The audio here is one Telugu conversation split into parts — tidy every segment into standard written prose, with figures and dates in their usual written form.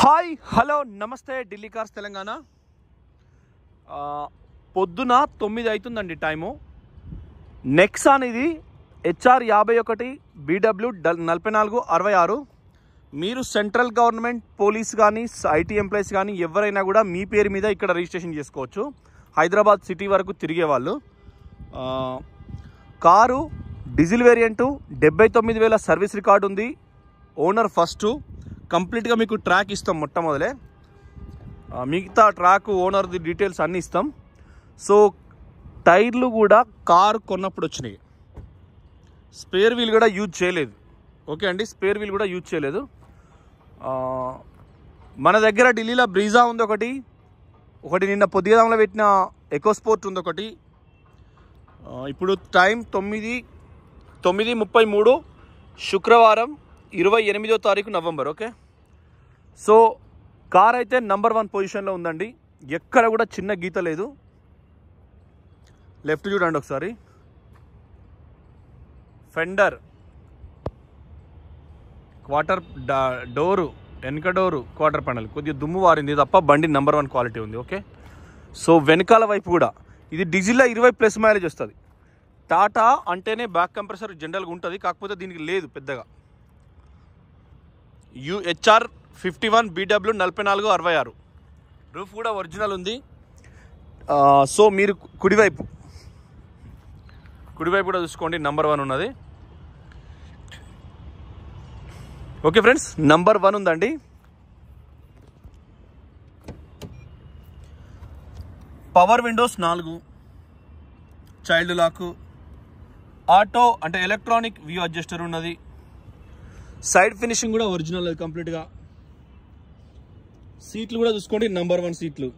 హాయ్ హలో నమస్తే ఢిల్లీ కార్స్ తెలంగాణ. పొద్దున 9 అవుతుందండి టైము. నెక్సాన్ ఇది HR 51 BW 4466. మీరు సెంట్రల్ గవర్నమెంట్ పోలీస్ కానీ IT ఎంప్లాయీస్ కానీ ఎవరైనా కూడా మీ పేరు మీద ఇక్కడ రిజిస్ట్రేషన్ చేసుకోవచ్చు. హైదరాబాద్ సిటీ వరకు తిరిగేవాళ్ళు. Car diesel variant, 79,000 service record ఉంది. Owner first. కంప్లీట్గా మీకు ట్రాక్ ఇస్తాం మొట్టమొదలే, మిగతా ట్రాక్ ఓనర్ది డీటెయిల్స్ అన్నీ ఇస్తాం. సో టైర్లు కూడా కారు కొన్నప్పుడు వచ్చినాయి. స్పేర్ వీల్ కూడా యూజ్ చేయలేదు. ఓకే అండి, స్పేర్ వీల్ కూడా యూజ్ చేయలేదు. మన దగ్గర ఢిల్లీలో బ్రీజా ఉంది ఒకటి నిన్న పొద్దుగాలంలో పెట్టిన ఎకోస్పోర్ట్ ఉంది ఒకటి. ఇప్పుడు టైం 9:33 శుక్రవారం 28వ తారీఖు నవంబర్. ఓకే, సో కార్ అయితే నంబర్ 1 పొజిషన్లో ఉందండి. ఎక్కడ కూడా చిన్న గీత లేదు. లెఫ్ట్ చూడండి ఒకసారి. ఫెండర్, క్వార్టర్ డోరు, వెనక డోరు, క్వార్టర్ ప్యానల్ కొద్దిగా దుమ్ము వారింది తప్ప బండి నంబర్ 1 క్వాలిటీ ఉంది. ఓకే, సో వెనకాల వైపు కూడా ఇది డీజిల్లో 20+ మైలేజ్ వస్తుంది. టాటా అంటేనే బ్యాక్ కంప్రెసర్ జనరల్గా ఉంటుంది, కాకపోతే దీనికి లేదు పెద్దగా. HR 51 BW 4466. రూఫ్ కూడా ఒరిజినల్ ఉంది. సో మీరు కుడివైపు కూడా చూసుకోండి, నంబర్ 1 ఉన్నది. ఓకే ఫ్రెండ్స్, నంబర్ 1 ఉందండి. Power windows 4, child lock, auto అంటే ఎలక్ట్రానిక్ వ్యూ అడ్జస్టర్ ఉన్నది. సైడ్ ఫినిషింగ్ కూడా ఒరిజినల్ కంప్లీట్గా. సీట్లు కూడా చూసుకోండి, నంబర్ 1 సీట్లు.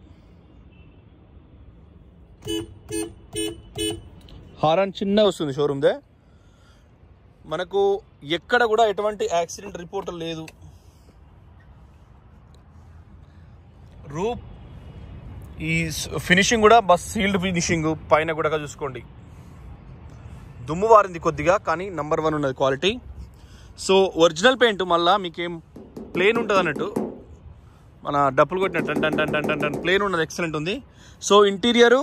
హారన్ చిన్నగా వస్తుంది షోరూమ్దే. మనకు ఎక్కడ కూడా ఎటువంటి యాక్సిడెంట్ రిపోర్ట్ లేదు. రూప్ ఈ ఫినిషింగ్ కూడా బస్ సీల్డ్ ఫినిషింగ్. పైన కూడా చూసుకోండి, దుమ్ము వారింది కొద్దిగా, కానీ నంబర్ 1 ఉన్నది క్వాలిటీ. సో ఒరిజినల్ పెయింట్, మళ్ళీ మీకేం ప్లేన్ ఉంటుంది అన్నట్టు, మన డప్పులు కొట్టిన టన్ ప్లేన్ ఉన్నది, ఎక్సలెంట్ ఉంది. So interior,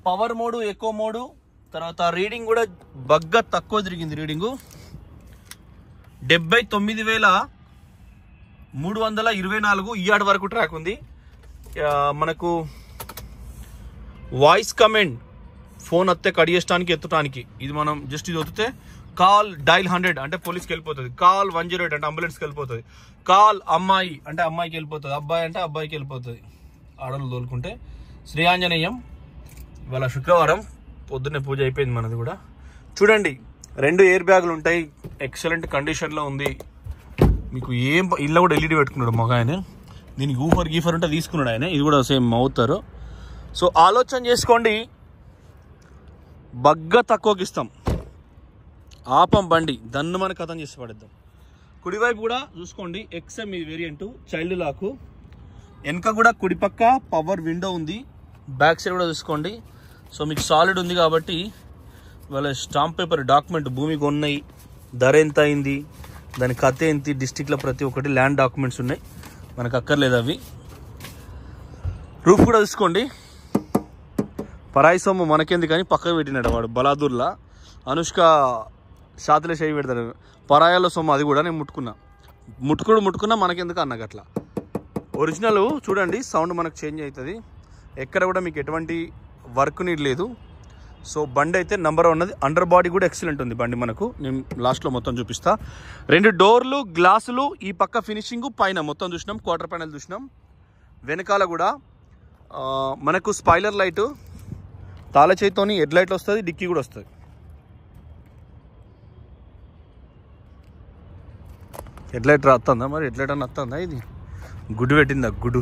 power mode, eco mode, తర్వాత రీడింగ్ కూడా బగ్గా తక్కువ తిరిగింది. రీడింగు 79,324 ఇయార్డ్ వరకు ట్రాక్ ఉంది. మనకు వాయిస్ కమెంట్, ఫోన్ వస్తే కడిగేయడానికి ఎత్తడానికి, ఇది మనం జస్ట్ ఇది వస్తే కాల్ డైల్ 100 అంటే పోలీస్కి వెళ్ళిపోతుంది. కాల్ 108 అంటే అంబులెన్స్కి వెళ్ళిపోతుంది. కాల్ అమ్మాయి అంటే అమ్మాయికి వెళ్ళిపోతుంది. అబ్బాయి అంటే అబ్బాయికి వెళ్ళిపోతుంది. ఆడలు తోలుకుంటే. శ్రీ ఆంజనేయం. ఇవాళ శుక్రవారం పొద్దున్నే పూజ అయిపోయింది మనది కూడా. చూడండి, 2 ఎయిర్ బ్యాగులు ఉంటాయి, ఎక్సలెంట్ కండిషన్లో ఉంది. మీకు ఏం ఇల్లు కూడా LED పెట్టుకున్నాడు మగ ఆయన. దీనికి గీఫర్ ఉంటే తీసుకున్నాడు ఆయన. ఇది కూడా సేమ్ అవుతారు. సో ఆలోచన చేసుకోండి, బగ్గా తక్కువకి ఇస్తాం. ఆపం బండి దన్ను మన కథం చేసి పడేద్దాం. కుడివైపు కూడా చూసుకోండి, XM ఇది వేరియంటు, చైల్డ్ లాకు. వెనక కూడా కుడిపక్క పవర్ విండో ఉంది. బ్యాక్ సైడ్ కూడా చూసుకోండి. సో మీకు సాలిడ్ ఉంది కాబట్టి వాళ్ళ స్టాంప్ పేపర్ డాక్యుమెంట్, భూమి కొన్నాయి, ధర ఎంత అయింది, దాని కథ ఏంటి, డిస్టిక్లో ప్రతి ఒక్కటి ల్యాండ్ డాక్యుమెంట్స్ ఉన్నాయి, మనకు అక్కర్లేదు అవి. రూఫ్ కూడా చూసుకోండి. పరాయి సొమ్ము మనకెందుకు కానీ పక్కకు పెట్టినాడు వాడు బలాదూర్లా. అనుష్క షాతులే చేయి పెడతారు, పరాయాల సొమ్ము అది కూడా నేను ముట్టుకున్నా మనకెందుకు అన్నకు అట్లా. ఒరిజినల్ చూడండి, సౌండ్ మనకు చేంజ్ అవుతుంది. ఎక్కడ కూడా మీకు ఎటువంటి వర్క్ నీడ్ లేదు. సో బండి అయితే నంబర్ 1 ఉన్నది. అండర్ బాడీ కూడా ఎక్సలెంట్ ఉంది బండి మనకు. నేను లాస్ట్లో మొత్తం చూపిస్తా. 2 డోర్లు, గ్లాసులు, ఈ పక్క ఫినిషింగ్, పైన మొత్తం చూసినాం, క్వార్టర్ ప్యానల్ చూసినాం. వెనకాల కూడా మనకు స్పాయిలర్ లైటు, తాళ చేతితోని హెడ్ లైట్లు వస్తుంది, డిక్కీ కూడా వస్తుంది. హెడ్లైట్ వస్తుందా మరి? హెడ్లైట్ అని వస్తుందా? ఇది గుడ్డు పెట్టిందా? గుడ్డు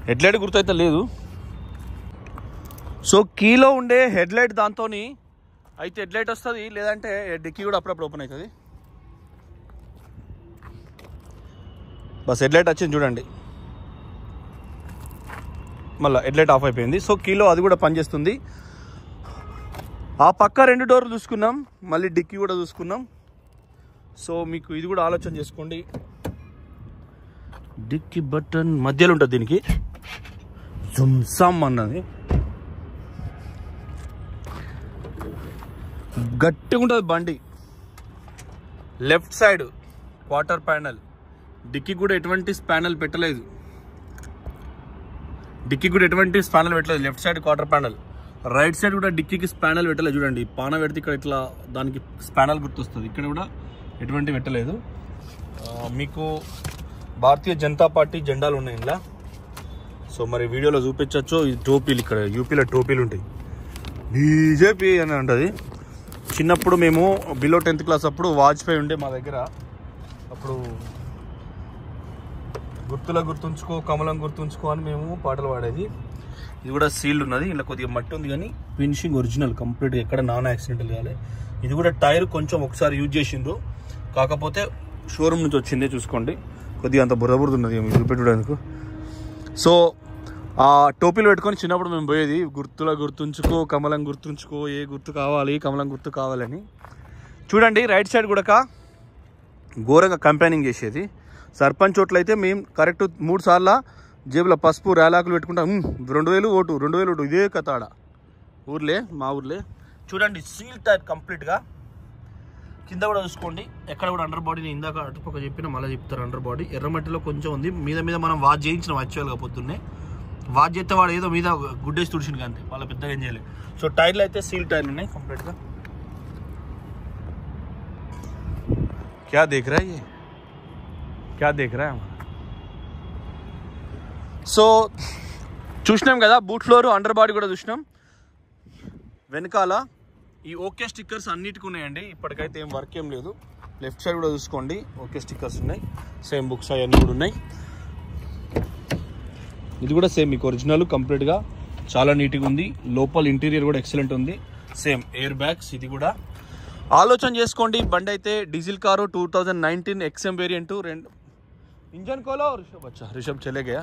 హెడ్లైట్ గుర్తయితే లేదు. సో కీలో ఉండే హెడ్లైట్ దాంతో అయితే హెడ్లైట్ వస్తుంది, లేదంటే డిక్కీ కూడా అప్పుడప్పుడు ఓపెన్ అవుతుంది. బస్ హెడ్లైట్ వచ్చింది చూడండి, మళ్ళీ హెడ్లైట్ ఆఫ్ అయిపోయింది. సో కీలో అది కూడా పనిచేస్తుంది. ఆ పక్క 2 డోర్లు చూసుకున్నాం, మళ్ళీ డిక్కీ కూడా చూసుకున్నాం. సో మీకు ఇది కూడా ఆలోచన చేసుకోండి. డిక్కీ బటన్ మధ్యలో ఉంటుంది దీనికి, జుమ్సమ్ అన్నది గట్టిగా ఉంటుంది బండి. Left side quarter panel, dicky కూడా ఎటువంటి స్పానల్ పెట్టలేదు, left side quarter panel. Right side కూడా డిక్కీకి స్పానల్ పెట్టలేదు. చూడండి పాన పెడితే ఇక్కడ ఇట్లా దానికి స్పానల్ గుర్తొస్తుంది, ఇక్కడ కూడా ఎటువంటి పెట్టలేదు. మీకు భారతీయ జనతా పార్టీ జెండాలు ఉన్నాయి ఇలా. సో మరి వీడియోలో చూపించచ్చు. ఈ టోపీలు ఇక్కడ యూపీలో టోపీలు ఉంటాయి, బీజేపీ అని ఉంటుంది. చిన్నప్పుడు మేము బిలో 10th క్లాస్ అప్పుడు వాజ్పేయి ఉండే మా దగ్గర, అప్పుడు గుర్తుల గుర్తుంచుకో కమలం గుర్తుంచుకో అని మేము పాటలు పాడేది. ఇది కూడా సీల్డ్ ఉన్నది, ఇలా కొద్దిగా మట్టి ఉంది కానీ ఫినిషింగ్ ఒరిజినల్ కంప్లీట్గా, ఎక్కడ నాన్ యాక్సిడెంటల్ కాలే. ఇది కూడా టైర్ కొంచెం ఒకసారి యూజ్ చేసిండ్రు, కాకపోతే షోరూమ్ నుంచి వచ్చిందే. చూసుకోండి కొద్దిగా అంత బుర్రబుర్దున్నది చూపెట్టడానికి. సో ఆ టోపీలు పెట్టుకొని చిన్నప్పుడు మేము పోయేది, గుర్తుల గుర్తుంచుకో కమలం గుర్తుంచుకో, ఏ గుర్తు కావాలి కమలం గుర్తు కావాలని. చూడండి రైట్ సైడ్ కూడా ఘోరంగా కంపెయినింగ్ చేసేది. సర్పంచ్ ఓట్లు అయితే మేము కరెక్ట్ 3 సార్లు జేబులో పసుపు రేలాకులు పెట్టుకుంటాం. 2000 ఓటు 2000 ఓటు, ఇదే కథ ఆడ ఊర్లే, మా ఊర్లే. చూడండి సీల్ టైర్ కంప్లీట్గా. కింద కూడా చూసుకోండి, ఎక్కడ కూడా అండర్ బాడీని ఇందాక అటుపక్క చెప్పిన మళ్ళీ చెప్తారు. అండర్ బాడీ ఎర్రమట్టిలో కొంచెం ఉంది, మీద మనం వాచ్ చేయించినాం యాక్చువల్గా పొద్దున్నే. వాచ్ చేస్తే వాడు ఏదో మీద గుడ్డేసి తుడిచింది కానీ వాళ్ళ పెద్దగా ఏం చేయలేదు. సో టైర్లు అయితే సీల్ టైర్లు ఉన్నాయి కంప్లీట్గా. क्या देख रहा है సో చూసినాం కదా, బూట్ ఫ్లోర్ అండర్ బాడీ కూడా చూసినాం. వెనకాల ఈ ఓకే స్టిక్కర్స్ అన్నిటికీ ఉన్నాయండి, ఇప్పటికైతే ఏం వర్క్ ఏం లేదు. లెఫ్ట్ సైడ్ కూడా చూసుకోండి ఓకే స్టిక్కర్స్ ఉన్నాయి, సేమ్ బుక్స్ అవన్నీ కూడా ఉన్నాయి. ఇది కూడా సేమ్ మీకు ఒరిజినల్ కంప్లీట్గా చాలా నీట్గా ఉంది. లోపల ఇంటీరియర్ కూడా ఎక్సలెంట్ ఉంది, సేమ్ ఎయిర్ బ్యాగ్స్. ఇది కూడా ఆలోచన చేసుకోండి. బండి అయితే డీజిల్ కారు 2019 XM వేరియంట్. రెండు ఇంజన్ కోలో రిషబ్ చలే గయా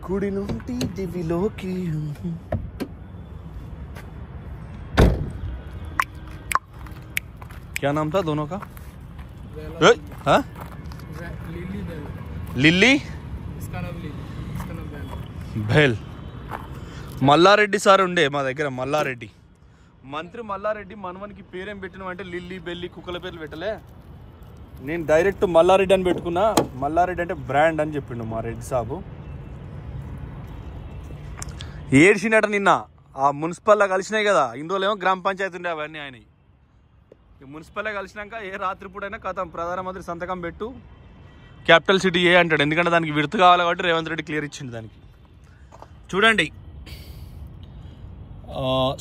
గుడి నుండి దివిలోకి. क्या नाम था दोनों का? हाँ लिल्ली, इसका नाम भेल. మల్లారెడ్డి సార్ ఉండే మా దగ్గర, మల్లారెడ్డి మంత్రి మల్లారెడ్డి. మనవనికి పేరేం పెట్టినామంటే లిల్లీ బెల్లి కుక్కల పేర్లు పెట్టలే, నేను డైరెక్ట్ మల్లారెడ్డి అని పెట్టుకున్నా. మల్లారెడ్డి అంటే బ్రాండ్ అని చెప్పిండు మా రెడ్డి సాబు. ఏడ్చినట నిన్న ఆ మున్సిపల్లో కలిసినాయి కదా, ఇందులో ఏమో గ్రామ పంచాయతీ ఉండే అవన్నీ ఆయన. మున్సిపల్లో కలిసినాక ఏ రాత్రిపూటైనా కథం ప్రధానమంత్రి సంతకం పెట్టు క్యాపిటల్ సిటీ ఏ అంటాడు, ఎందుకంటే దానికి విడత కావాలి కాబట్టి రేవంత్ రెడ్డి క్లియర్ ఇచ్చిండు దానికి. చూడండి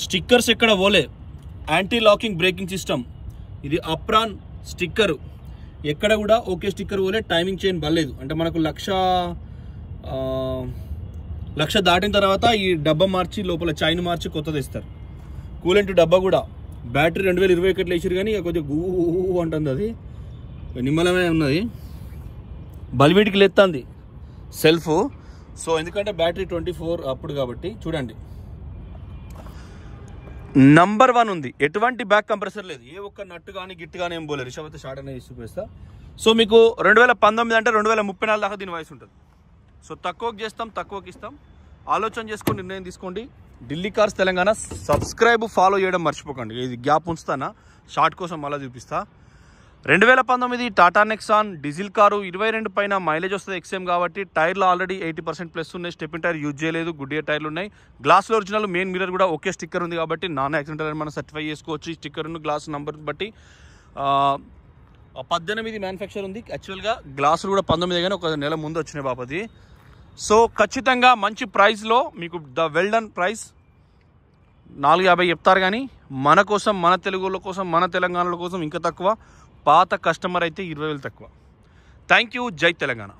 స్టిక్కర్స్ ఎక్కడ పోలే, యాంటీ లాకింగ్ బ్రేకింగ్ సిస్టమ్, ఇది అప్రాన్ స్టిక్కరు ఎక్కడ కూడా ఓకే స్టిక్కర్ పోలే. టైమింగ్ చైన్ బలేదు, అంటే మనకు లక్ష దాటిన తర్వాత ఈ డబ్బా మార్చి లోపల చైన్ మార్చి కొత్తది ఇస్తారు. కూలెంట్ డబ్బా కూడా బ్యాటరీ 2021 వేసారు కానీ కొద్దిగా గూ అంటుంది, అది నిమ్మలమే ఉన్నది. బల్బీటికి లేస్తుంది సెల్ఫ్. సో ఎందుకంటే బ్యాటరీ 24 అప్పుడు కాబట్టి. చూడండి నంబర్ 1 ఉంది, ఎటువంటి బ్యాక్ కంప్రెసర్ లేదు, ఏ ఒక్క నట్టు కానీ గిట్టు కానీ ఏం పోలేదు. రిషబ్ అయితే షార్ట్ అనేది చూపిస్తా. సో మీకు 2019 అంటే 2034 దాకా దీని వయసు ఉంటుంది. సో తక్కువకి చేస్తాం, తక్కువకి ఇస్తాం. ఆలోచన చేసుకొని నిర్ణయం తీసుకోండి. Delhi cars Telangana subscribe follow చేయడం మర్చిపోకండి. ఇది గ్యాప్ ఉంచుతానా, షార్ట్ కోసం మళ్ళీ చూపిస్తా. 2019 టాటా నెక్సాన్ డీజిల్ కారు, 22 పైన మైలేజ్ వస్తుంది XM కాబట్టి. టైర్లు ఆల్రెడీ 80% ప్లస్ ఉన్నాయి, స్టెప్పింగ్ టైర్ యూజ్ చేయలేదు, గుడ్ ఇయర్ టైర్లు ఉన్నాయి. గ్లాస్లో ఒరిజినల్, మెయిన్ మిర్రర్ కూడా ఒకే స్టిక్కర్ ఉంది కాబట్టి నాన్ యాక్సిడెంటల్ అని మనం సర్టిఫై చేసుకోవచ్చు. ఈ స్టిక్కర్ను గ్లాస్ నెంబర్ బట్టి 18 మ్యానుఫ్యాక్చర్ ఉంది. యాక్చువల్గా గ్లాసులు కూడా 19 కానీ ఒక నెల ముందు వచ్చినాయి బాపది. సో ఖచ్చితంగా మంచి ప్రైస్లో మీకు ద వెల్ డన్ ప్రైస్ 450 చెప్తారు కానీ మన కోసం, మన తెలుగుల కోసం, మన తెలంగాణల కోసం ఇంకా తక్కువ. పాత కస్టమర్ అయితే 20,000 తక్కువ. Thank you. జై తెలంగాణ.